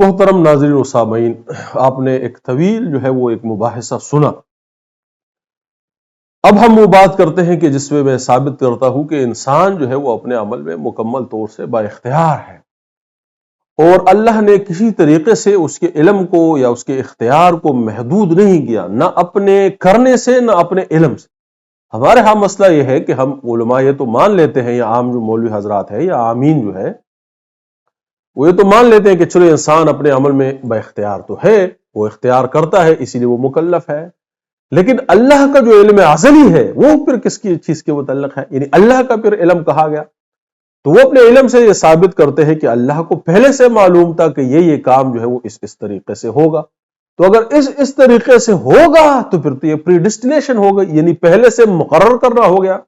محترم ناظرین و سامعین، آپ نے ایک طویل جو ہے وہ ایک مباحثہ سنا۔ اب ہم وہ بات کرتے ہیں کہ جس میں ثابت کرتا ہوں کہ انسان جو ہے وہ اپنے عمل میں مکمل طور سے با اختیار ہے، اور اللہ نے کسی طریقے سے اس کے علم کو یا اس کے اختیار کو محدود نہیں کیا، نہ اپنے کرنے سے نہ اپنے علم سے۔ ہمارے ہاں مسئلہ یہ ہے کہ ہم علماء یہ تو مان لیتے ہیں، یا عام جو مولوی حضرات ہے یا عامین جو ہے وہ یہ تو مان لیتے ہیں کہ چلو انسان اپنے عمل میں با اختیار تو ہے، وہ اختیار کرتا ہے اسی لیے وہ مکلف ہے، لیکن اللہ کا جو علم ازلی ہے وہ پھر کس کی چیز کے متعلق ہے؟ یعنی اللہ کا پھر علم کہا گیا تو وہ اپنے علم سے یہ ثابت کرتے ہیں کہ اللہ کو پہلے سے معلوم تھا کہ یہ کام جو ہے وہ اس طریقے سے ہوگا، تو اگر اس طریقے سے ہوگا تو پھر تو یہ پری ڈیسٹینیشن ہوگا، یعنی پہلے سے مقرر کرنا ہو گیا۔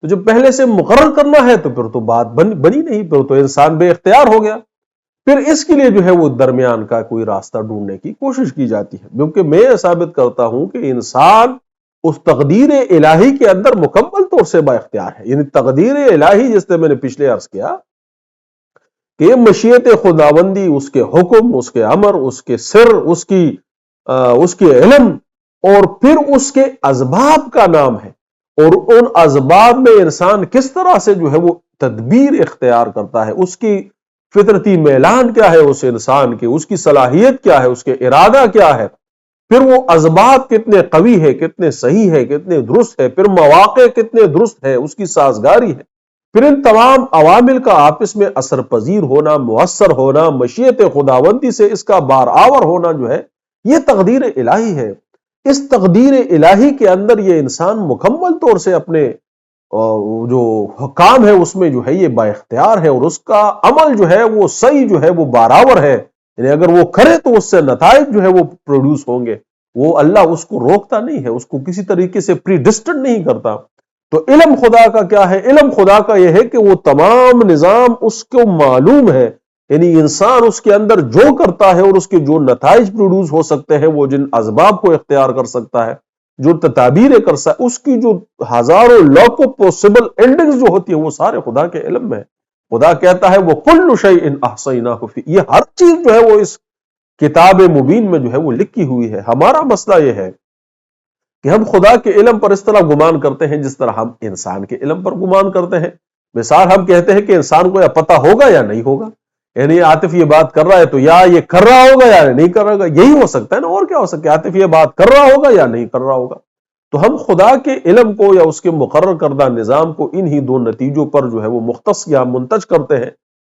تو جب پہلے سے مقرر کرنا ہے تو پھر تو بات بنی نہیں، پھر تو انسان بے اختیار ہو گیا۔ پھر اس کے لیے جو ہے وہ درمیان کا کوئی راستہ ڈھونڈنے کی کوشش کی جاتی ہے، کیونکہ میں یہ ثابت کرتا ہوں کہ انسان اس تقدیر الہی کے اندر مکمل طور سے با اختیار ہے۔ یعنی تقدیر الہی، جس نے میں نے پچھلے عرض کیا کہ یہ مشیت خداوندی، اس کے حکم، اس کے امر، اس کے سر، اس کے علم، اور پھر اس کے اسباب کا نام ہے، اور ان اسباب میں انسان کس طرح سے جو ہے وہ تدبیر اختیار کرتا ہے، اس کی فطرتی میلان کیا ہے اس انسان کی، اس کی صلاحیت کیا ہے، اس کے ارادہ کیا ہے، پھر وہ اسباب کتنے قوی ہے، کتنے صحیح ہے، کتنے درست ہے، پھر مواقع کتنے درست ہے، اس کی سازگاری ہے، پھر ان تمام عوامل کا آپس میں اثر پذیر ہونا، مؤثر ہونا، مشیت خداوندی سے اس کا بارآور ہونا جو ہے یہ تقدیر الہی ہے۔ اس تقدیر الہی کے اندر یہ انسان مکمل طور سے اپنے جو کام ہے اس میں جو ہے یہ با اختیار ہے، اور اس کا عمل جو ہے وہ صحیح جو ہے وہ برابر ہے، یعنی اگر وہ کرے تو اس سے نتائج جو ہے وہ پروڈیوس ہوں گے، وہ اللہ اس کو روکتا نہیں ہے، اس کو کسی طریقے سے پری ڈسٹنٹ نہیں کرتا۔ تو علم خدا کا کیا ہے؟ علم خدا کا یہ ہے کہ وہ تمام نظام اس کو معلوم ہے، یعنی انسان اس کے اندر جو کرتا ہے اور اس کے جو نتائج پروڈیوس ہو سکتے ہیں، وہ جن اسباب کو اختیار کر سکتا ہے، جو تدابیریں کر سکتا ہے، اس کی جو ہزاروں لاکھوں پوسیبل اینڈنگز جو ہوتی ہیں وہ سارے خدا کے علم میں ہے۔ خدا کہتا ہے وَكُلُّ شَيْءٍ أَحْصَيْنَاهُ فِي، یہ ہر چیز جو ہے وہ اس کتاب مبین میں جو ہے وہ لکھی ہوئی ہے۔ ہمارا مسئلہ یہ ہے کہ ہم خدا کے علم پر اس طرح گمان کرتے ہیں جس طرح ہم انسان کے علم پر گمان کرتے ہیں۔ مثال ہم کہتے ہیں کہ انسان کو یا پتہ ہوگا یا نہیں ہوگا، یعنی عاطف یہ بات کر رہا ہے تو یا یہ کر رہا ہوگا یا نہیں کر رہا ہوگا، یہی ہو سکتا ہے نا، اور کیا ہو سکتا ہے؟ عاطف یہ بات کر رہا ہوگا یا نہیں کر رہا ہوگا۔ تو ہم خدا کے علم کو یا اس کے مقرر کردہ نظام کو انہی دو نتیجوں پر جو ہے وہ مختص یا منتج کرتے ہیں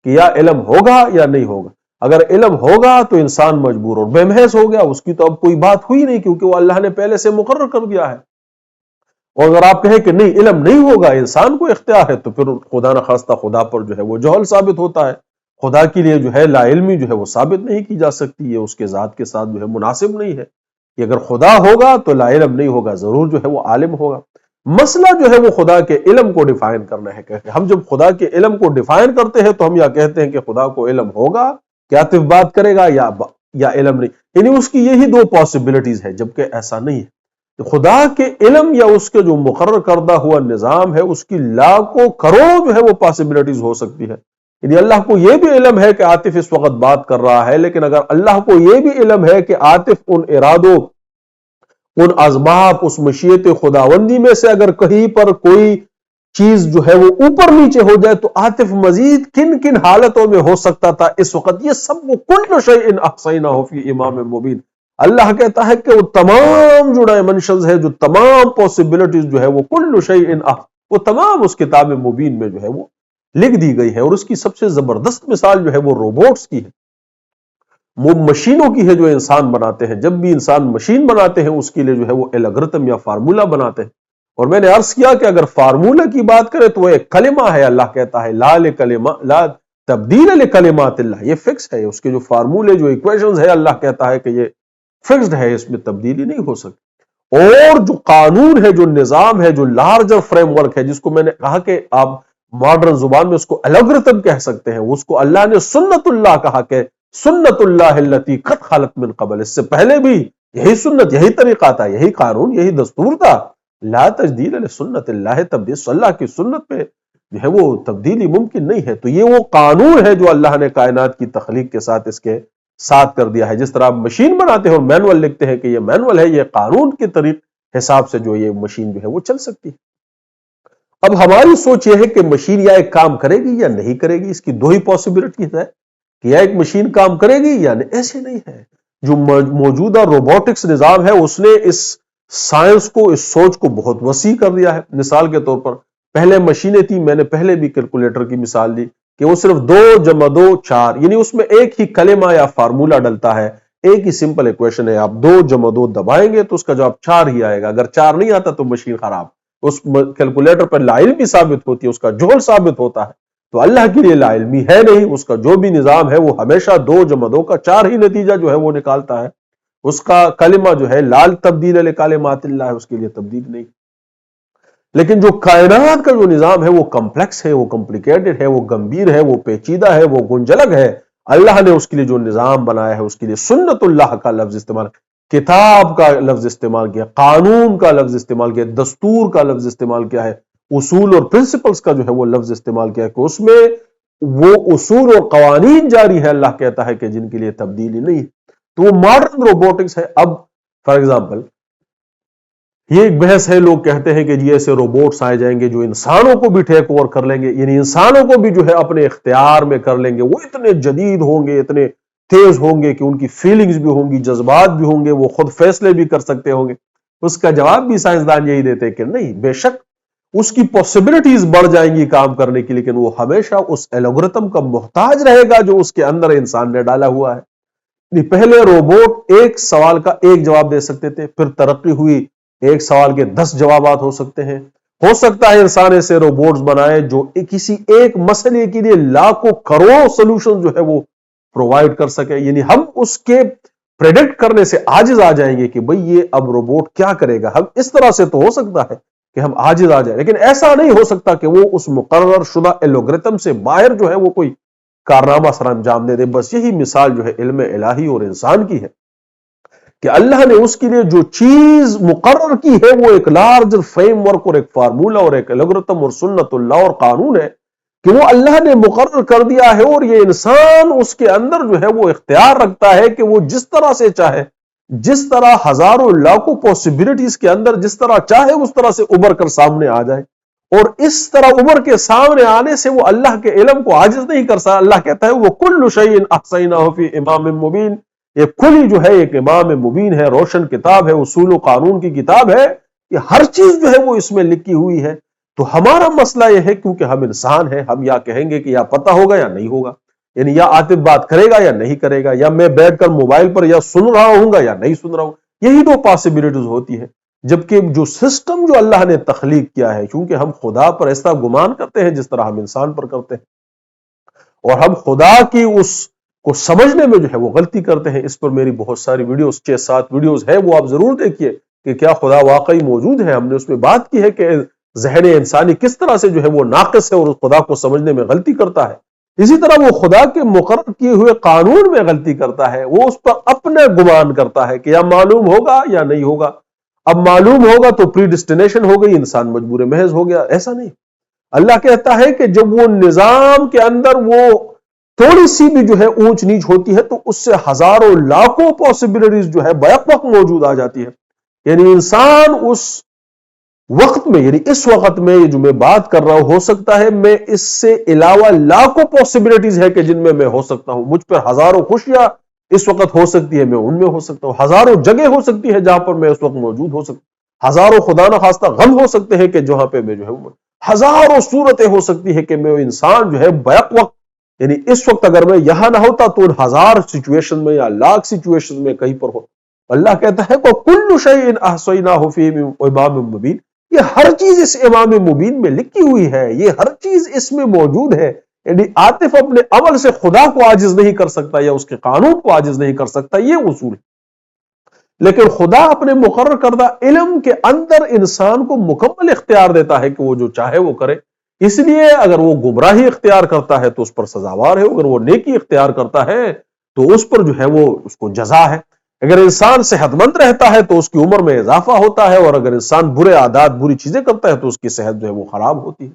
کہ یا علم ہوگا یا نہیں ہوگا۔ اگر علم ہوگا تو انسان مجبور اور بے محض ہو گیا، اس کی تو اب کوئی بات ہوئی نہیں، کیونکہ وہ اللہ نے پہلے سے مقرر کر دیا ہے۔ اور اگر آپ کہیں کہ نہیں علم نہیں ہوگا، انسان کو اختیار ہے، تو پھر خدا نخواستہ خدا پر جو ہے وہ جہل ثابت ہوتا ہے۔ خدا کے لیے جو ہے لا علمی جو ہے وہ ثابت نہیں کی جا سکتی، یہ اس کے ذات کے ساتھ جو ہے مناسب نہیں ہے کہ اگر خدا ہوگا تو لا علم نہیں ہوگا، ضرور جو ہے وہ عالم ہوگا۔ مسئلہ جو ہے وہ خدا کے علم کو ڈیفائن کرنا ہے۔ کہ ہم جب خدا کے علم کو ڈیفائن کرتے ہیں تو ہم یا کہتے ہیں کہ خدا کو علم ہوگا، کیا عاطف بات کرے گا، یا علم نہیں، یعنی اس کی یہی دو پاسبلٹیز ہے، جبکہ ایسا نہیں ہے۔ خدا کے علم یا اس کے جو مقرر کردہ ہوا نظام ہے اس کی لاکھوں کروڑوں جو ہے وہ پاسبلٹیز ہو سکتی ہے۔ یعنی اللہ کو یہ بھی علم ہے کہ عاطف اس وقت بات کر رہا ہے، لیکن اگر اللہ کو یہ بھی علم ہے کہ عاطف ان ارادوں، ان اسباب، اس مشیت خداوندی میں سے اگر کہیں پر کوئی چیز جو ہے وہ اوپر نیچے ہو جائے تو عاطف مزید کن کن حالتوں میں ہو سکتا تھا اس وقت، یہ سب وہ کل شیء احصیناہ فی امام مبین۔ اللہ کہتا ہے کہ وہ تمام جو ڈائمنشنز ہے، جو تمام پاسبلٹیز جو ہے وہ کل شیء وہ تمام اس کتاب مبین میں جو ہے وہ لکھ دی گئی ہے۔ اور اس کی سب سے زبردست مثال جو ہے وہ روبوٹس کی ہے، وہ مشینوں کی ہے جو انسان بناتے ہیں۔ جب بھی انسان مشین بناتے ہیں اس کے لیے جو ہے وہ الگورتھم یا فارمولا بناتے ہیں، اور میں نے عرض کیا کہ اگر فارمولا کی بات کرے تو وہ ایک کلمہ ہے۔ اللہ کہتا ہے لا تبدیل لکلمات اللہ، یہ فکس ہے، اس کے جو فارمولے، جو ایکویشنز ہے، اللہ کہتا ہے کہ یہ فکسڈ ہے، اس میں تبدیلی نہیں ہو سکتی۔ اور جو قانون ہے، جو نظام ہے، جو لارجر فریم ورک ہے، جس کو میں نے کہا کہ آپ ماڈرن زبان میں اس کو الگورتھم کہہ سکتے ہیں، اس کو اللہ نے سنت اللہ کہا کہ سنت اللہ التی قد خلت من قبل، اس سے پہلے بھی یہی سنت، یہی طریقہ تھا، یہی قانون، یہی دستور تھا۔ لا تجدید لسنت اللہ، تبدیل اللہ کی سنت پہ جو ہے وہ تبدیلی ممکن نہیں ہے۔ تو یہ وہ قانون ہے جو اللہ نے کائنات کی تخلیق کے ساتھ اس کے ساتھ کر دیا ہے. جس طرح آپ مشین بناتے ہیں اور مینول لکھتے ہیں کہ یہ مینول ہے، یہ قانون کے طریق حساب سے جو یہ مشین جو ہے وہ چل سکتی ہے. اب ہماری سوچ یہ ہے کہ مشین یا ایک کام کرے گی یا نہیں کرے گی. اس کی دو ہی پاسبلٹیز ہے کہ یا ایک مشین کام کرے گی یا نہیں. ایسے نہیں ہے. جو موجودہ روبوٹکس نظام ہے اس نے اس سائنس کو، اس سوچ کو بہت وسیع کر دیا ہے. مثال کے طور پر پہلے مشینیں تھیں، میں نے پہلے بھی کیلکولیٹر کی مثال دی کہ وہ صرف 2 جمع 2 4، یعنی اس میں ایک ہی کلمہ یا فارمولا ڈلتا ہے، ایک ہی سمپل ایکویشن ہے. آپ 2 جمع 2 دبائیں گے تو اس کا جواب 4 ہی آئے گا. اگر 4 نہیں آتا تو مشین خراب. اس کیلکولیٹر پر لا علمی ثابت ہوتی ہے، اس کا جہل ثابت ہوتا ہے. تو اللہ کے لیے لا علمی ہے نہیں. اس کا جو بھی نظام ہے وہ ہمیشہ 2 جمع 2 کا 4 ہی نتیجہ جو ہے وہ نکالتا ہے. اس کا کلمہ جو ہے لال تبدیل لکلمات اللہ ہے، اس کے لیے تبدیل نہیں. لیکن جو کائنات کا جو نظام ہے وہ کمپلیکس ہے، وہ کمپلیکیٹڈ ہے، وہ گمبھیر ہے، وہ پیچیدہ ہے، وہ گنجلگ ہے. اللہ نے اس کے لیے جو نظام بنایا ہے، اس کے لیے سنت اللہ کا لفظ استعمال، کتاب کا لفظ استعمال کیا، قانون کا لفظ استعمال کیا، دستور کا لفظ استعمال کیا ہے، اصول اور پرنسپلز کا جو ہے وہ لفظ استعمال کیا ہے کہ اس میں وہ اصول اور قوانین جاری ہے. اللہ کہتا ہے کہ جن کے لیے تبدیلی نہیں. تو وہ ماڈرن روبوٹکس ہے. اب فار ایگزامپل یہ ایک بحث ہے، لوگ کہتے ہیں کہ جی ایسے روبوٹس آئے جائیں گے جو انسانوں کو بھی ٹیک اوور کر لیں گے، یعنی انسانوں کو بھی جو ہے اپنے اختیار میں کر لیں گے. وہ اتنے جدید ہوں گے، اتنے تیز ہوں گے کہ ان کی فیلنگز بھی ہوں گی، جذبات بھی ہوں گے، وہ خود فیصلے بھی کر سکتے ہوں گے. اس کا جواب بھی سائنسدان یہی دیتے ہیں کہ نہیں، بے شک اس کی پاسبلٹیز بڑھ جائیں گی کام کرنے کی، لیکن وہ ہمیشہ اس الگورتھم کا محتاج رہے گا جو اس کے اندر انسان نے ڈالا ہوا ہے. پہلے روبوٹ ایک سوال کا ایک جواب دے سکتے تھے، پھر ترقی ہوئی، ایک سوال کے 10 جوابات ہو سکتے ہیں. ہو سکتا ہے انسان ایسے روبوٹس بنائے جو کسی ایک مسئلے کے لیے لاکھوں کروڑوں سولوشن جو ہے وہ پرووائڈ کر سکے. یعنی ہم اس کے پریڈکٹ کرنے سے عاجز آ جائیں گے کہ بھئی یہ اب روبوٹ کیا کرے گا. ہم اس طرح سے تو ہو سکتا ہے کہ ہم عاجز آ جائیں، لیکن ایسا نہیں ہو سکتا کہ وہ اس مقرر شدہ الگورتھم سے باہر جو ہے وہ کوئی کارنامہ سر انجام دے دے. بس یہی مثال جو ہے علم الہی اور انسان کی ہے کہ اللہ نے اس کے لیے جو چیز مقرر کی ہے وہ ایک لارجر فریم ورک اور ایک فارمولا اور ایک الگورتھم اور سنت اللہ اور قانون ہے کہ وہ اللہ نے مقرر کر دیا ہے. اور یہ انسان اس کے اندر جو ہے وہ اختیار رکھتا ہے کہ وہ جس طرح سے چاہے، جس طرح ہزاروں لاکھوں پاسبلٹیز کے اندر جس طرح چاہے اس طرح سے ابھر کر سامنے آ جائے. اور اس طرح ابھر کے سامنے آنے سے وہ اللہ کے علم کو عاجز نہیں کر سکتا. اللہ کہتا ہے وہ کل شیء احصیناہ فی امام مبین. یہ کلی جو ہے ایک امام مبین ہے، روشن کتاب ہے، اصول و قانون کی کتاب ہے. یہ ہر چیز جو ہے وہ اس میں لکھی ہوئی ہے. تو ہمارا مسئلہ یہ ہے کیونکہ ہم انسان ہیں، ہم یا کہیں گے کہ یا پتہ ہوگا یا نہیں ہوگا، یعنی یا عاطف بات کرے گا یا نہیں کرے گا، یا میں بیٹھ کر موبائل پر یا سن رہا ہوں گا یا نہیں سن رہا ہوں. یہی دو پاسبلٹیز ہوتی ہے. جبکہ جو سسٹم جو اللہ نے تخلیق کیا ہے، چونکہ ہم خدا پر ایسا گمان کرتے ہیں جس طرح ہم انسان پر کرتے ہیں، اور ہم خدا کی اس کو سمجھنے میں جو ہے وہ غلطی کرتے ہیں. اس پر میری بہت ساری ویڈیوز 6-7 ویڈیوز ہے، وہ آپ ضرور دیکھیے کہ کیا خدا واقعی موجود ہے. ہم نے اس میں بات کی ہے کہ ذہن انسانی کس طرح سے جو ہے وہ ناقص ہے اور خدا کو سمجھنے میں غلطی کرتا ہے. اسی طرح وہ خدا کے مقرر کیے ہوئے قانون میں غلطی کرتا ہے. وہ اس پر اپنے گمان کرتا ہے کہ یا معلوم ہوگا یا نہیں ہوگا. اب معلوم ہوگا تو پری ڈسٹینیشن ہو گئی، انسان مجبور محض ہو گیا. ایسا نہیں. اللہ کہتا ہے کہ جب وہ نظام کے اندر وہ تھوڑی سی بھی جو ہے اونچ نیچ ہوتی ہے تو اس سے ہزاروں لاکھوں پاسبلٹیز جو ہے بیک وقت موجود آ جاتی ہے. یعنی انسان اس وقت میں، یعنی اس وقت میں یہ جو میں بات کر رہا ہوں، ہو سکتا ہے میں اس سے علاوہ لاکھوں پاسبلٹیز ہے کہ جن میں ہو سکتا ہوں. مجھ پر ہزاروں خوشیاں اس وقت ہو سکتی ہے، میں ان میں ہو سکتا ہوں. ہزاروں جگہ ہو سکتی ہے جہاں پر میں اس وقت موجود ہو سکتا ہوں. ہزاروں خدا نخواستہ غم ہو سکتے ہیں کہ جہاں پہ میں جو ہے ہزاروں صورتیں ہو سکتی ہے کہ میں انسان جو ہے بیک وقت، یعنی اس وقت اگر میں یہاں نہ ہوتا تو ان ہزار سچویشن میں یا لاکھ سچویشن میں کہیں پر ہو. اللہ کہتا ہے کہ کل شیء احصیناہ فی امام مبین. یہ ہر چیز اس امام مبین میں لکھی ہوئی ہے، یہ ہر چیز اس میں موجود ہے. یعنی عاطف اپنے عمل سے خدا کو عاجز نہیں کر سکتا یا اس کے قانون کو عاجز نہیں کر سکتا، یہ اصول ہے. لیکن خدا اپنے مقرر کردہ علم کے اندر انسان کو مکمل اختیار دیتا ہے کہ وہ جو چاہے وہ کرے. اس لیے اگر وہ گمراہی اختیار کرتا ہے تو اس پر سزاوار ہے، اگر وہ نیکی اختیار کرتا ہے تو اس پر جو ہے وہ اس کو جزا ہے. اگر انسان صحت مند رہتا ہے تو اس کی عمر میں اضافہ ہوتا ہے، اور اگر انسان برے عادات بری چیزیں کرتا ہے تو اس کی صحت جو ہے وہ خراب ہوتی ہے.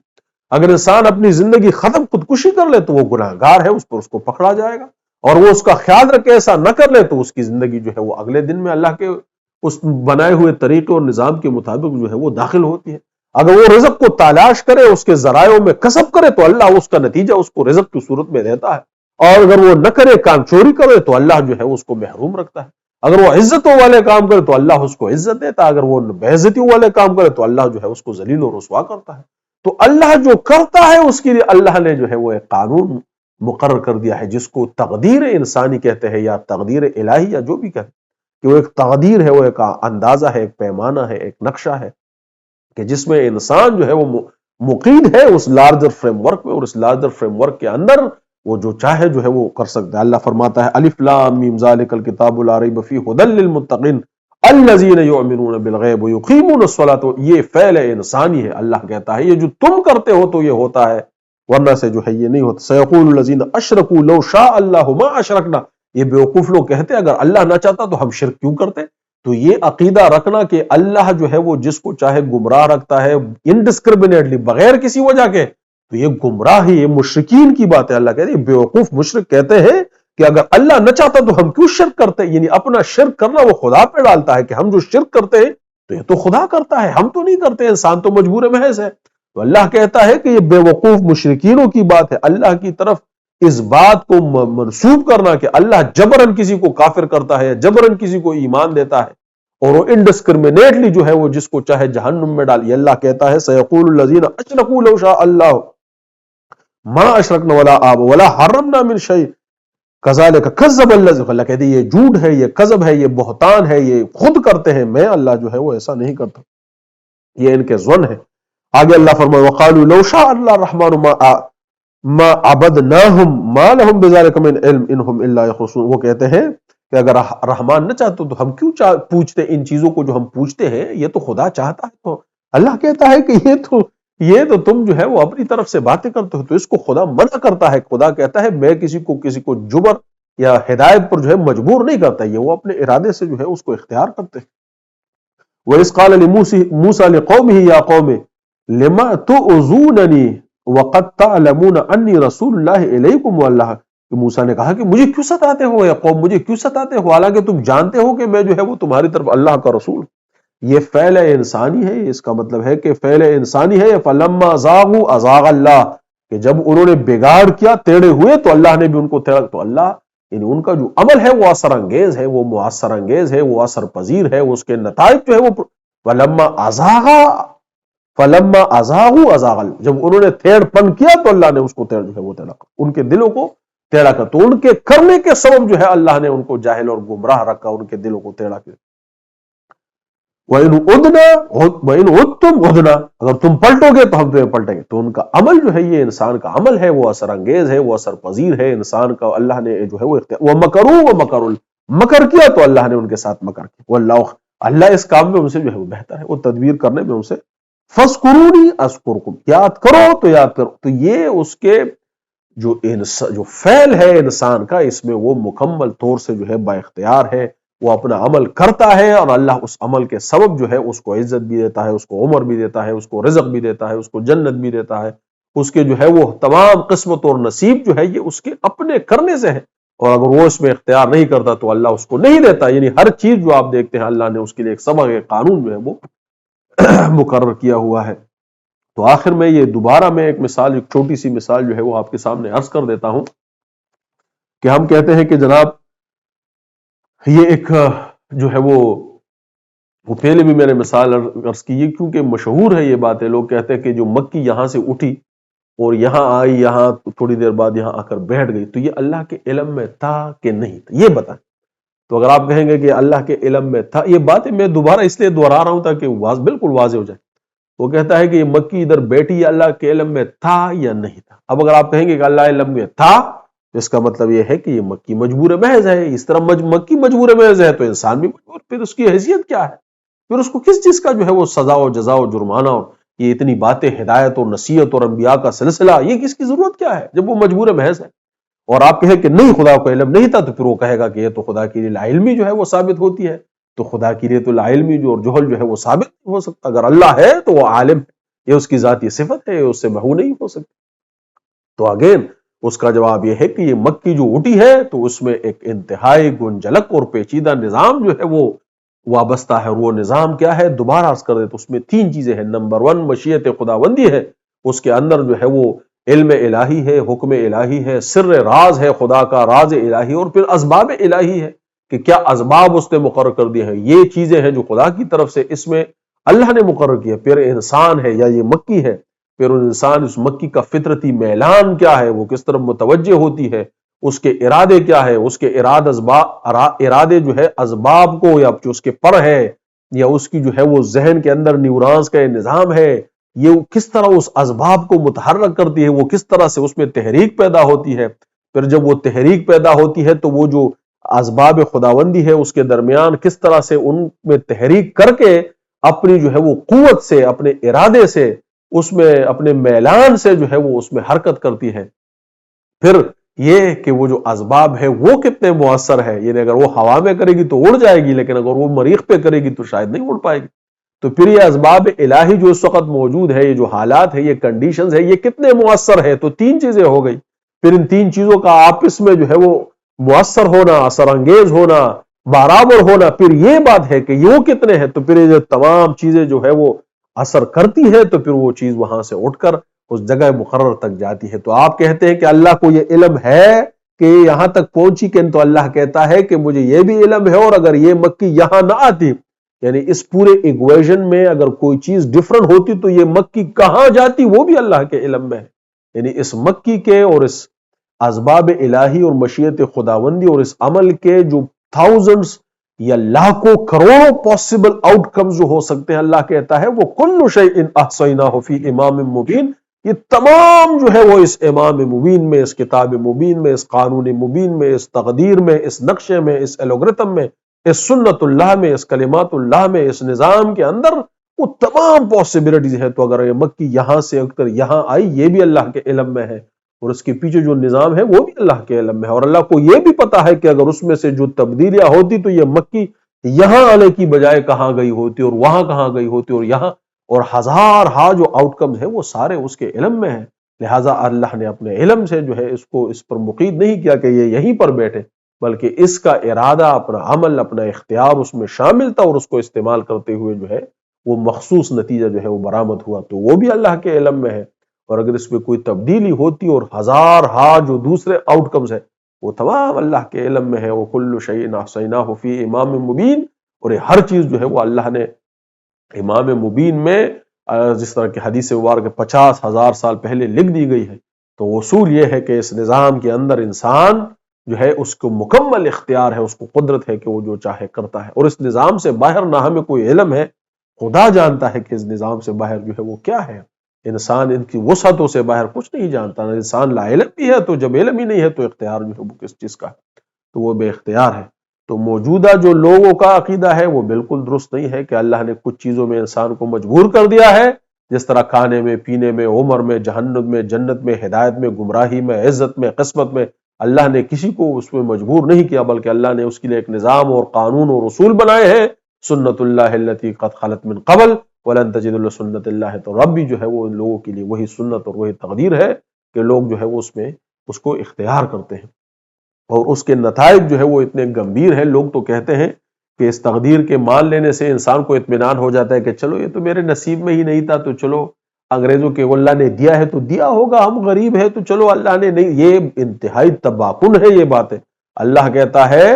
اگر انسان اپنی زندگی ختم خودکشی کر لے تو وہ گناہگار ہے، اس پر اس کو پکڑا جائے گا. اور وہ اس کا خیال رکھے ایسا نہ کر لے تو اس کی زندگی جو ہے وہ اگلے دن میں اللہ کے اس بنائے ہوئے طریقے اور نظام کے مطابق جو ہے وہ داخل ہوتی ہے۔ اگر وہ رزق کو تلاش کرے، اس کے ذرائعوں میں کسب کرے تو اللہ اس کا نتیجہ اس کو رزق کی صورت میں دیتا ہے، اور اگر وہ نہ کرے، کام چوری کرے، تو اللہ جو ہے اس کو محروم رکھتا ہے۔ اگر وہ عزتوں والے کام کرے تو اللہ اس کو عزت دیتا ہے، اگر وہ بے عزتیوں والے کام کرے تو اللہ جو ہے اس کو ذلیل و رسوا کرتا ہے۔ تو اللہ جو کرتا ہے اس کے لیے اللہ نے جو ہے وہ ایک قانون مقرر کر دیا ہے، جس کو تقدیر انسانی کہتے ہیں یا تقدیر الہی یا جو بھی کہتے ہیں، کہ وہ ایک تقدیر ہے، وہ ایک اندازہ ہے، ایک پیمانہ ہے، ایک نقشہ ہے، کہ جس میں انسان جو ہے وہ مقید ہے اس لارجر فریم ورک میں، اور اس لارجر فریم ورک کے اندر وہ جو چاہے جو ہے وہ کر سکتا ہے۔ اللہ فرماتا ہے الف لام میم ذالک الکتاب لا ریب فیہ ھدی للمتقین الذین یؤمنون بالغیب ویقیمون الصلاۃ۔ یہ فعل انسانی ہے، اللہ کہتا ہے یہ جو تم کرتے ہو تو یہ ہوتا ہے، ورنہ سے جو ہے یہ نہیں ہوتا۔ سیقول الذین اشرکوا لو شاء اللہ ما اشرکنا، یہ بیوقوف لوگ کہتے ہیں اگر اللہ نہ چاہتا تو ہم شرک کیوں کرتے؟ تو یہ عقیدہ رکھنا کہ اللہ جو ہے وہ جس کو چاہے گمراہ رکھتا ہے انڈسکرمنیٹلی، بغیر کسی وجہ کے، تو یہ گمراہی، یہ مشرکین کی بات ہے۔ اللہ کہتے ہیں بیوقوف مشرک کہتے ہیں کہ اگر اللہ نہ چاہتا تو ہم کیوں شرک کرتے؟ یعنی اپنا شرک کرنا وہ خدا پہ ڈالتا ہے کہ ہم جو شرک کرتے ہیں تو یہ تو خدا کرتا ہے، ہم تو نہیں کرتے، انسان تو مجبور محض ہے۔ تو اللہ کہتا ہے کہ یہ بے وقوف مشرکینوں کی بات ہے۔ اللہ کی طرف اس بات کو منسوب کرنا کہ اللہ جبرن کسی کو کافر کرتا ہے، جبرن کسی کو ایمان دیتا ہے، اور وہ انڈسکرمنیٹلی جو ہے وہ جس کو چاہے جہنم میں ڈال۔ یہ اللہ کہتا ہے سیقول الذین اشرکوا لو شاء اللہ ما اشرکنا ولا آب ولا حرمنا من شیء کذالک کذب الذین، اللہ کہتے ہیں یہ جھوٹ ہے، یہ کذب ہے، یہ بہتان ہے، یہ خود کرتے ہیں، میں اللہ جو ہے وہ ایسا نہیں کرتا، یہ ان کے ظن ہے۔ آگے اللہ فرمائے وقالوا لو شاء اللہ الرحمن ما عبدناہم ما لہم بذلک من علم انہم الا یخرصون، وہ کہتے ہیں کہ اگر رحمان نہ چاہتا تو ہم کیوں پوچھتے ان چیزوں کو جو ہم پوچھتے ہیں، یہ تو خدا چاہتا ہے۔ تو اللہ کہتا ہے کہ یہ تو تم جو ہے وہ اپنی طرف سے باتیں کرتے ہو، تو اس کو خدا منع کرتا ہے۔ خدا کہتا ہے میں کسی کو جبر یا ہدایت پر جو ہے مجبور نہیں کرتا، یہ وہ اپنے ارادے سے جو ہے اس کو اختیار کرتے ہیں۔ وَإِذْ قَالَ لِمُوسَىٰ لِقَوْمِهِ يَا قَوْمِ لِمَ تُؤْذُونَنِي وَقَدْ تَعْلَمُونَ أَنِّي رَسُولُ اللَّهِ إِلَيْكُمْ وَاللَّهُ، کہ موسیٰ نے کہا کہ مجھے کیوں ستاتے ہو یا قوم، مجھے کیوں ستاتے ہو حالانکہ تم جانتے ہو کہ میں جو ہے وہ تمہاری طرف اللہ کا رسول۔ یہ فعل انسانی ہے، اس کا مطلب ہے کہ فعل انسانی ہے۔ فَلَمَّا زَاغُوا أَزَاغَ اللَّهُ، کہ جب انہوں نے بگاڑ کیا، ٹیڑے ہوئے تو اللہ نے بھی ان کو ٹیڑا، تو اللہ یعنی ان کا جو عمل ہے وہ اثر انگیز ہے، وہ مؤثر انگیز ہے، وہ اثر پذیر ہے، اس کے نتائج جو ہے وہ فَلَمَّا أَزَاغُوا أَزَاغَ اللَّهُ، جب انہوں نے ٹیڑھ پن کیا تو اللہ نے اس کو ٹیڑھ جو ہے وہ ٹیڑھا کر، ان کے دلوں کو ٹیڑھا کر، تو ان کے کرنے کے سبب جو ہے اللہ نے ان کو جاہل اور گمراہ رکھا، ان کے دلوں کو ٹیڑھا کیا۔ وَإِنْ عُدْتُمْ عُدْنَا، اگر تم پلٹو گے تو ہم تمہیں پلٹیں گے۔ تو ان کا عمل جو ہے یہ انسان کا عمل ہے، وہ اثر انگیز ہے، وہ اثر پذیر ہے، انسان کا اللہ نے جو ہے وہ اختیار۔ وَمَكَرُوا مکر کیا تو اللہ نے ان کے ساتھ مکر کیا۔ واللہ، اللہ اس کام میں ان سے جو ہے وہ بہتر ہے، وہ تدبیر کرنے میں ان سے۔ فَاذْكُرُونِي أَذْكُرْكُمْ، یاد کرو تو یاد کرو۔ تو یہ اس کے جو فعل ہے انسان کا، اس میں وہ مکمل طور سے جو ہے با اختیار ہے، وہ اپنا عمل کرتا ہے، اور اللہ اس عمل کے سبب جو ہے اس کو عزت بھی دیتا ہے، اس کو عمر بھی دیتا ہے، اس کو رزق بھی دیتا ہے، اس کو جنت بھی دیتا ہے، اس کے جو ہے وہ تمام قسمت اور نصیب جو ہے یہ اس کے اپنے کرنے سے ہے، اور اگر وہ اس میں اختیار نہیں کرتا تو اللہ اس کو نہیں دیتا۔ یعنی ہر چیز جو آپ دیکھتے ہیں اللہ نے اس کے لیے ایک سبق، ایک قانون جو ہے وہ مقرر کیا ہوا ہے۔ تو آخر میں یہ دوبارہ میں ایک مثال، ایک چھوٹی سی مثال جو ہے وہ آپ کے سامنے عرض کر دیتا ہوں کہ ہم کہتے ہیں کہ جناب یہ ایک جو ہے وہ پہلے بھی میں نے مثال عرض کی ہے، کیونکہ مشہور ہے یہ بات ہے، لوگ کہتے ہیں کہ جو مکی یہاں سے اٹھی اور یہاں آئی، یہاں تھوڑی دیر بعد یہاں آ کر بیٹھ گئی، تو یہ اللہ کے علم میں تھا کہ نہیں تھا، یہ بتائیں۔ تو اگر آپ کہیں گے کہ اللہ کے علم میں تھا، یہ باتیں میں دوبارہ اس لیے دوہرا رہا ہوں تاکہ بالکل واضح ہو جائے۔ وہ کہتا ہے کہ یہ مکی ادھر بیٹھی، یہ اللہ کے علم میں تھا یا نہیں تھا؟ اب اگر آپ کہیں گے کہ اللہ علم میں تھا، تو اس کا مطلب یہ ہے کہ یہ مکی مجبور محض ہے۔ اس طرح مکی مجبور محض ہے تو انسان بھی مجبور، پھر اس کی حیثیت کیا ہے؟ پھر اس کو کس چیز کا جو ہے وہ سزا و جزا و جرمانہ، اور یہ اتنی باتیں، ہدایت اور نصیحت اور انبیاء کا سلسلہ، یہ کس کی ضرورت کیا ہے جب وہ مجبور محض ہے؟ اور آپ کہیں کہ نہیں خدا کو علم نہیں تھا، تو پھر وہ کہے گا کہ یہ تو خدا کے لیے لا علمی جو ہے وہ ثابت ہوتی ہے۔ تو خدا کے لیے تو لا علمی جو اور جہل جو ہے وہ ثابت نہیں ہو سکتا۔ اگر اللہ ہے تو وہ عالم ہے، یہ اس کی ذاتی صفت ہے، اس سے محو نہیں ہو سکتی۔ تو اگین اس کا جواب یہ ہے کہ یہ مکی جو اٹھی ہے تو اس میں ایک انتہائی گنجلک اور پیچیدہ نظام جو ہے وہ وابستہ ہے، اور وہ نظام کیا ہے دوبارہ عرض کر دے تو اس میں 3 چیزیں ہیں۔ نمبر 1 مشیت خداوندی ہے، اس کے اندر جو ہے وہ علم الہی ہے، حکم الہی ہے، سر راز ہے خدا کا، راز الہی، اور پھر اسباب الہی ہے کہ کیا اسباب اس نے مقرر کر دیے ہیں، یہ چیزیں ہیں جو خدا کی طرف سے اس میں اللہ نے مقرر کیا۔ پھر انسان ہے یا یہ مکی ہے، پھر انسان اس مکی کا فطرتی میلان کیا ہے، وہ کس طرف متوجہ ہوتی ہے، اس کے ارادے کیا ہے، اس کے ارادے جو ہے اسباب کو، یا جو اس کے پر ہے، یا اس کی جو ہے وہ ذہن کے اندر نیورانس کا نظام ہے، یہ کس طرح اس اسباب کو متحرک کرتی ہے، وہ کس طرح سے اس میں تحریک پیدا ہوتی ہے۔ پھر جب وہ تحریک پیدا ہوتی ہے تو وہ جو اسباب خداوندی ہے اس کے درمیان کس طرح سے ان میں تحریک کر کے اپنی جو ہے وہ قوت سے، اپنے ارادے سے، اس میں اپنے میلان سے جو ہے وہ اس میں حرکت کرتی ہے۔ پھر یہ کہ وہ جو اسباب ہے وہ کتنے مؤثر ہے، یعنی اگر وہ ہوا میں کرے گی تو اڑ جائے گی، لیکن اگر وہ مریخ پہ کرے گی تو شاید نہیں اڑ پائے گی۔ تو پھر یہ اسباب الہی جو اس وقت موجود ہے، یہ جو حالات ہے، یہ کنڈیشنز ہے، یہ کتنے مؤثر ہے، تو 3 چیزیں ہو گئی۔ پھر ان 3 چیزوں کا آپس میں جو ہے وہ مؤثر ہونا، اثر انگیز ہونا، برابر ہونا، پھر یہ بات ہے کہ یہ کتنے ہیں، تو پھر یہ جو تمام چیزیں جو ہے وہ اثر کرتی ہے تو پھر وہ چیز وہاں سے اٹھ کر اس جگہ مقرر تک جاتی ہے۔ تو آپ کہتے ہیں کہ اللہ کو یہ علم ہے کہ یہاں تک پہنچی کہ، تو اللہ کہتا ہے کہ مجھے یہ بھی علم ہے، اور اگر یہ مکی یہاں نہ آتی، یعنی اس پورے ایکویشن میں اگر کوئی چیز ڈیفرنٹ ہوتی تو یہ مکی کہاں جاتی وہ بھی اللہ کے علم میں ہے۔ یعنی اس مکی کے اور اس اسباب الہی اور مشیت خداوندی اور اس عمل کے جو تھاؤزنڈز یا لاکھوں کروڑوں پاسبل آؤٹ کمز جو ہو سکتے ہیں، اللہ کہتا ہے وہ کل شیء احصیناہ فی امام مبین، یہ تمام جو ہے وہ اس امام مبین میں، اس کتاب مبین میں، اس قانون مبین میں، اس تقدیر میں، اس نقشے میں، اس الگورتھم میں، اس سنت اللہ میں، اس کلمات اللہ میں، اس نظام کے اندر وہ تمام پاسبلٹیز ہے۔ تو اگر یہ مکی یہاں سے اکثر یہاں آئی، یہ بھی اللہ کے علم میں ہے، اور اس کے پیچھے جو نظام ہے وہ بھی اللہ کے علم میں ہے، اور اللہ کو یہ بھی پتا ہے کہ اگر اس میں سے جو تبدیلیاں ہوتی تو یہ مکی یہاں آنے کی بجائے کہاں گئی ہوتی، اور وہاں کہاں گئی ہوتی، اور یہاں، اور ہزار ہا جو آؤٹ کمز ہے وہ سارے اس کے علم میں ہیں۔ لہٰذا اللہ نے اپنے علم سے جو ہے اس کو اس پر مقید نہیں کیا کہ یہ یہیں پر بیٹھے، بلکہ اس کا ارادہ، اپنا عمل، اپنا اختیار اس میں شامل تھا، اور اس کو استعمال کرتے ہوئے جو ہے وہ مخصوص نتیجہ جو ہے وہ برآمد ہوا، تو وہ بھی اللہ کے علم میں ہے۔ اور اگر اس میں کوئی تبدیلی ہوتی اور ہزار ہا جو دوسرے آؤٹ کمز ہے وہ تمام اللہ کے علم میں ہے۔ وہ کل شیء احصیناہ فی امام مبین، اور یہ ہر چیز جو ہے وہ اللہ نے امام مبین میں، جس طرح کہ حدیث مبارک 50,000 سال پہلے لکھ دی گئی ہے۔ تو اصول یہ ہے کہ اس نظام کے اندر انسان جو ہے اس کو مکمل اختیار ہے، اس کو قدرت ہے کہ وہ جو چاہے کرتا ہے، اور اس نظام سے باہر نہ ہمیں کوئی علم ہے، خدا جانتا ہے کہ اس نظام سے باہر جو ہے وہ کیا ہے۔ انسان ان کی وسعتوں سے باہر کچھ نہیں جانتا، انسان لا علم بھی ہے، تو جب علم ہی نہیں ہے تو اختیار جو ہے وہ کس چیز کا ہے، تو وہ بے اختیار ہے۔ تو موجودہ جو لوگوں کا عقیدہ ہے وہ بالکل درست نہیں ہے کہ اللہ نے کچھ چیزوں میں انسان کو مجبور کر دیا ہے، جس طرح کھانے میں، پینے میں، عمر میں، جہنم میں، جنت میں، ہدایت میں، گمراہی میں، عزت میں، قسمت میں، اللہ نے کسی کو اس میں مجبور نہیں کیا، بلکہ اللہ نے اس کے لیے ایک نظام اور قانون اور اصول بنائے ہیں۔ سنت اللہ التی قد خلت من قبل ولن تجد لسنت اللہ، تو رب بھی جو ہے وہ ان لوگوں کے لیے وہی سنت اور وہی تقدیر ہے کہ لوگ جو ہے وہ اس میں اس کو اختیار کرتے ہیں، اور اس کے نتائج جو ہے وہ اتنے گمبھیر ہیں۔ لوگ تو کہتے ہیں کہ اس تقدیر کے مان لینے سے انسان کو اطمینان ہو جاتا ہے کہ چلو یہ تو میرے نصیب میں ہی نہیں تھا، تو چلو انگریزوں کے اللہ نے دیا ہے تو دیا ہوگا، ہم غریب ہیں تو چلو اللہ نے نہیں۔ یہ انتہائی تباکن ہے یہ بات ہے۔ اللہ کہتا ہے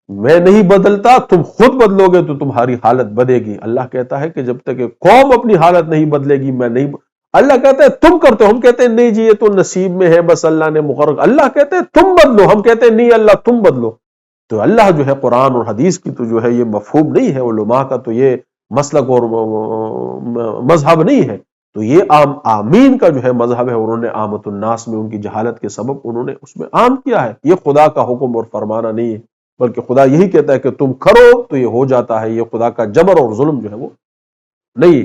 میں نہیں بدلتا، تم خود بدلو گے تو تمہاری حالت بدلے گی۔ اللہ کہتا ہے کہ جب تک کہ قوم اپنی حالت نہیں بدلے گی میں نہیں اللہ کہتا ہے تم کرتے ہو، ہم کہتے ہیں نہیں جی یہ تو نصیب میں ہے، بس اللہ نے مقرر، اللہ کہتے ہیں تم بدلو، ہم کہتے ہیں نہیں اللہ تم بدلو۔ تو اللہ جو ہے قرآن اور حدیث کی تو جو ہے یہ مفہوم نہیں ہے، علماء کا تو یہ مسلک اور مذہب نہیں ہے، تو یہ آمین کا جو ہے مذہب ہے، اور انہوں نے عامت الناس میں ان کی جہالت کے سبب انہوں نے اس میں عام کیا ہے۔ یہ خدا کا حکم اور فرمانا نہیں ہے، بلکہ خدا یہی کہتا ہے کہ تم کرو تو یہ ہو جاتا ہے۔ یہ خدا کا جبر اور ظلم جو ہے وہ نہیں۔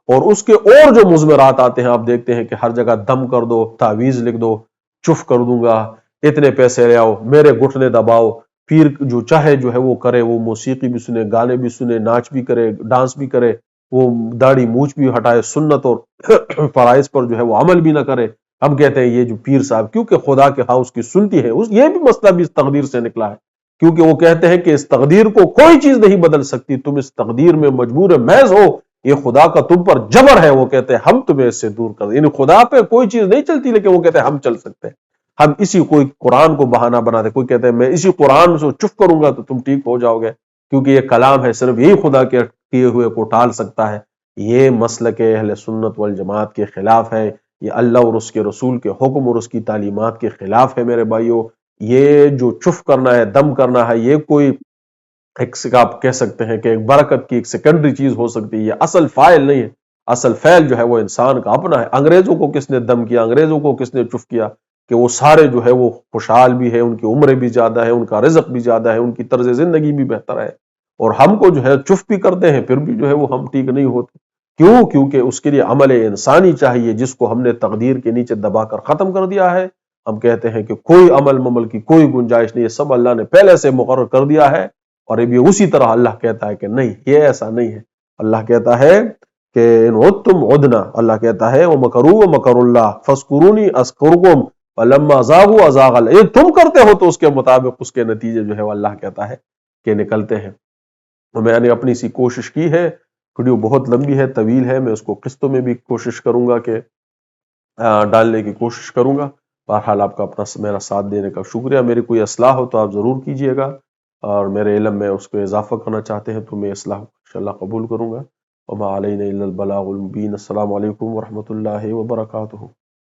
اور اس کے اور جو مضمرات آتے ہیں، آپ دیکھتے ہیں کہ ہر جگہ دم کر دو، تعویذ لکھ دو، چف کر دوں گا، اتنے پیسے لے آؤ، میرے گھٹنے دباؤ، پیر جو چاہے جو ہے وہ کرے، وہ موسیقی بھی سنے، گانے بھی سنے، ناچ بھی کرے، ڈانس بھی کرے، وہ داڑھی مونچھ بھی ہٹائے، سنت اور فرائض پر جو ہے وہ عمل بھی نہ کرے، ہم کہتے ہیں یہ جو پیر صاحب، کیونکہ خدا کے ہاں اس کی سنتی ہے، یہ بھی مسئلہ بھی اس تقدیر سے نکلا ہے، کیونکہ وہ کہتے ہیں کہ اس تقدیر کو کوئی چیز نہیں بدل سکتی، تم اس تقدیر میں مجبور محض ہو، یہ خدا کا تم پر جبر ہے۔ وہ کہتے ہیں ہم تمہیں اس سے دور کر دیں، یعنی خدا پہ کوئی چیز نہیں چلتی، لیکن وہ کہتے ہیں ہم چل سکتے ہیں۔ ہم اسی کوئی قرآن کو بہانہ بناتے، کوئی کہتے ہیں میں اسی قرآن سے چپ کروں گا تو تم ٹھیک ہو جاؤ گے، کیونکہ یہ کلام ہے، صرف یہی خدا کے کیے ہوئے کو ٹال سکتا ہے۔ یہ مسلک اہل سنت والجماعت کے خلاف ہے، یہ اللہ اور اس کے رسول کے حکم اور اس کی تعلیمات کے خلاف ہے میرے بھائیوں۔ یہ جو چف کرنا ہے، دم کرنا ہے، یہ کوئی ایک آپ کہہ سکتے ہیں کہ ایک برکت کی ایک سیکنڈری چیز ہو سکتی ہے، یہ اصل فاعل نہیں ہے۔ اصل فعل جو ہے وہ انسان کا اپنا ہے۔ انگریزوں کو کس نے دم کیا، انگریزوں کو کس نے چف کیا؟ کہ وہ سارے جو ہے وہ خوشحال بھی ہے، ان کی عمریں بھی زیادہ ہے، ان کا رزق بھی زیادہ ہے، ان کی طرز زندگی بھی بہتر ہے، اور ہم کو جو ہے چف بھی کرتے ہیں، پھر بھی جو ہے وہ ہم ٹھیک نہیں ہوتے۔ کیوں؟ کیونکہ اس کے لیے عمل انسانی چاہیے، جس کو ہم نے تقدیر کے نیچے دبا کر ختم کر دیا ہے۔ ہم کہتے ہیں کہ کوئی عمل کی کوئی گنجائش نہیں ہے، سب اللہ نے پہلے سے مقرر کر دیا ہے، اور ابھی اسی طرح اللہ کہتا ہے کہ نہیں، یہ ایسا نہیں ہے۔ اللہ کہتا ہے کہ ان عدتم عدنا، اللہ کہتا ہے وَمَكَرُوا وَمَكَرُ اللَّهُ فَاذْكُرُونِي أَذْكُرْكُمْ فَلَمَّا زَاغُوا أَزَاغَ اللَّهُ۔ یہ تم کرتے ہو تو اس کے مطابق اس کے نتیجے جو ہے وہ اللہ کہتا ہے کہ نکلتے ہیں۔ تو میں نے اپنی سی کوشش کی ہے، ویڈیو بہت لمبی ہے، طویل ہے، میں اس کو قسطوں میں بھی کوشش کروں گا کہ ڈالنے کی کوشش کروں گا۔ بہرحال آپ کا اپنا میرا ساتھ دینے کا شکریہ۔ میری کوئی اصلاح ہو تو آپ ضرور کیجئے گا، اور میرے علم میں اس کو اضافہ کرنا چاہتے ہیں تو میں اصلاح انشاءاللہ قبول کروں گا۔ وما علینا الا البلاغ المبین۔ السلام علیکم ورحمۃ اللہ وبرکاتہ۔